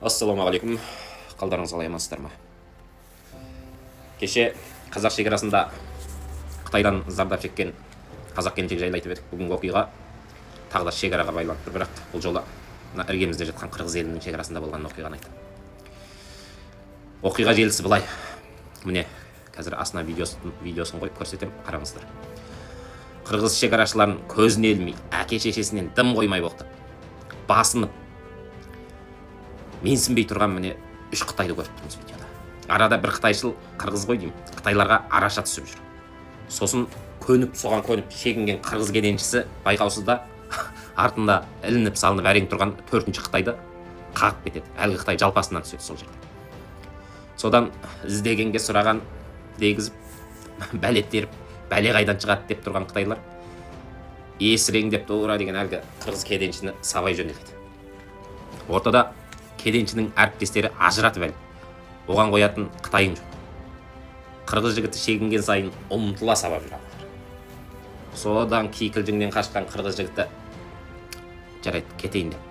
Ассалаумағалейкум. Қалдарыңыз қалай, амансыздар ма? Кеше қазақ шекарасында Қытайдан зардап шеккен қазақ келіншек жайлы айтып едік. Бүгінгі оқиға тағы да шекараға байланып тұр, бірақ бұл жолы мына іргемізде жатқан қырғыз елінің шекарасында болған оқиғаны айтты. Оқиға желісі былай. Міне, қазір астына видеосын қойып көрсетемін, қараңыздар. Қырғыз шекарашыларын көзіне ілмей, әке шешесінен дым қоймай боқты. Басынып менсінбей тұрған міне 3 Қытайды көріп тұрмыз видеода. Арада бір қытайшыл қырғыз ғой деймін, қытайларға араша түсіп жүр. Сосын соған көніп шегінген қырғыз кеденшісі байқаусызда артында ілініп салынып әрең тұрған 4-ші Қытайды қағып кетеді. Әлгі Қытай жалпасынан түседі сол жерде. Содан іздегенге сұраған дегізіп, бәле теріп, бәле қайдан шығады деп тұрған қытайлар есіреңдеп тура деген әлгі қырғыз кеденшіні сабай жөнеледі. Ортада кеденшінің әріптестері ажыратып әлі. Оған қоятын Қытайың жоқ. Қырғыз жігіті шегінген сайын ұмтыла сабап жүр. Содан кикілжіңнен қашқан қырғыз жігіті жарайды, кетейін деп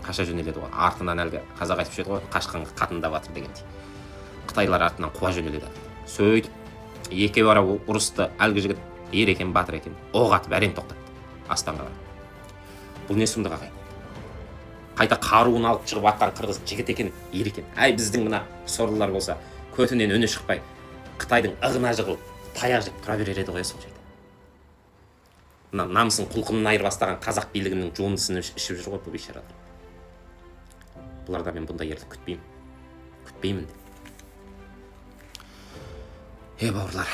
қаша жөнеледі ғой. Артынан әлгі қазақ айтып жүреді ғой, қашқанға қатын да батыр дегендей. Қытайлар артынан қуа жөнеледі. Сөйтіп екеуі ара ұрысты. Әлгі жігіт ер екен, батыр екен. Оқ атып әрең тоқтатты астанға. Бұл не сұмдық ағайын? Қайта қаруын алып шығып атқан қырғыз жігіт екен, ер екен. Әй, біздің мына сорлылар болса, көтінен үні шықпай, Қытайдың ығына жығылып, таяқ жеп тұра берер еді ғой сол жерде. Мына намысын құлқынын айырбастаған қазақ билігінің жуындысын ішіп жүр ғой бұл бейшаралар. Бұларда мен бұндай ерлік күтпеймін де. Бауырлар,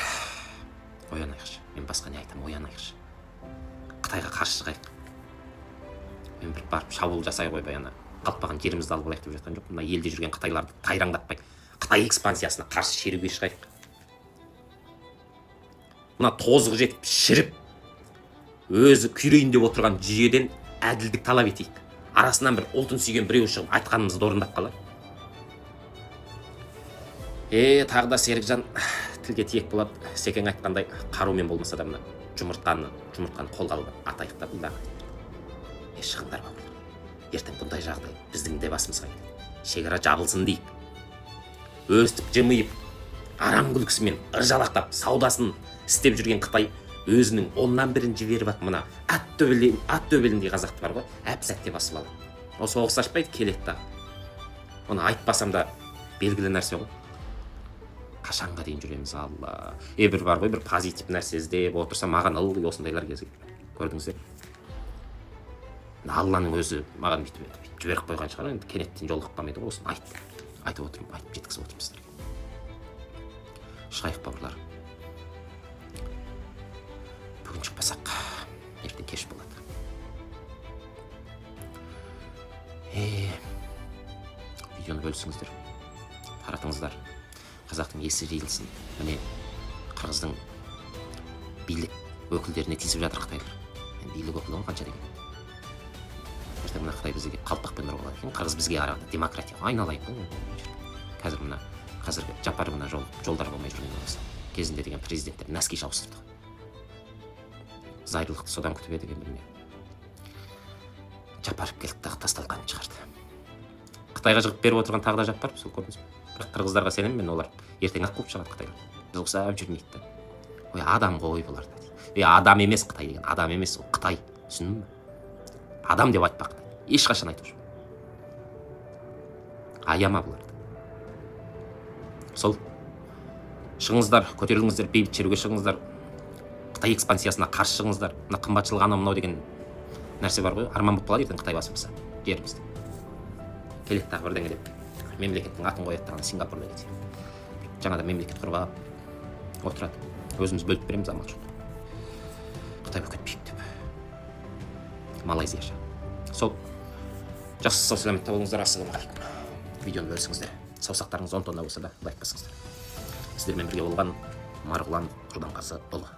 оянайықшы. Мен басқа не айтам, оянайықшы. Қытайға қарсы шығайық. Мен бір барып шабуыл жасай қойып, қалпаған жерімізді алып алайық деп жатқан жоқ. Мына елде жүрген қытайларды тайраңдатпай, Қытай экспансиясына қарсы шеруге шығайық. Мына тозығы жетіп, шіріп, өзі күйрейін деп отырған жүйеден әділдік талап етейік. Арасынан бір ұлтын сүйген біреу шығып айтқанымызды орындап қалар. Тағы да Серікжан тілге тиек болады. Секең айтқандай, қарумен болмаса да мына жұмыртқаны қолға алып атайық та бұл да. Шығындар бауырлар. Ертең бұндай жағдай біздің де басымызға келеді. Шекара жабылсын дейік. Өстіп жымиып, арам күлкісімен ыржалақтап, саудасын істеп жүрген Қытай өзінің 1/10 жіберіп ат мына ат төбеліндей қазақты бар ғой, әп-сәтте басып алады. Ол соғыс ашпайды, келеді да. Оны айтпасам да белгілі нәрсе ғой. Қашанға дейін жүреміз, алла. Бір бар ғой, бір позитив нәрсе іздеп отырса, маған ылғи осындайлар кезі. Көрдіңіздер? Алланың өзі маған бүйтіп жіберіп қойған шығар, енді кенеттен жолығып қалмайды ғой, осыны айтып отырмын, айтып жеткізіп отырмын сіздерге. Шығайық бауырлар. Бүгін шықпасақ, ертең кеш болады. Видеоны бөлісіңіздер, таратыңыздар. Қазақтың есі жиылсын. Міне қырғыздың билік өкілдеріне тиісіп жатыр қытайлар. Билік өкілі ғой қанша деген. Мына Қытай бізге қалпақпен ұрып алады екен, қырғыз бізге қарағанда демократия айналайын ғой. Қазіргі жапар мына жолдар болмай жүрген болса, кезінде деген президенттер нәски шауыстырды. Зайырлықты содан күтіп еді екен. Жапарып келді дағы тасталқанын шығарды. Қытайға жығып беріп отырған тағы да жапар, сол көрдіңіз бе? Бірақ қырғыздарға сенемін мен, олар ертең ақ қуып шығады Қытайлар. Біз ұқсап жүрмейді. Ой, адам ғой бұлар да. Адам емес Қытай деген, адам емес, ол Қытай. Түсіндің бе? Адам деп айтпақ. Ешқашан айтып жүр. Аяма бұларды. Сол. Шығыңыздар, көтеріліңіздер, бейбіт шеруге шығыңыздар. Қытай экспансиясына қарсы шығыңыздар. Мына қымбатшылық анау мынау деген нәрсе бар ғой. Арман болып қалады ертең Қытай басымызда, жерімізде. Келеді тағы бірдеңе деп. Мемлекеттің атын қояды тағы Сингапурда кетсе. Жаңада мемлекет құрып отырады. Өзіміз бөліп береміз, амал жоқ. Қытай өкетпейік деп. Малайзияша. Сол. Жақсы сау сәлеметте болыңыздар. Ассалаумағалейкум. Видеоны бөлісіңіздер. Саусақтарыңыз 10 тонна болса да лайк басыңыздар. Сіздермен бірге болған Марғұлан Құрбанғазыұлы.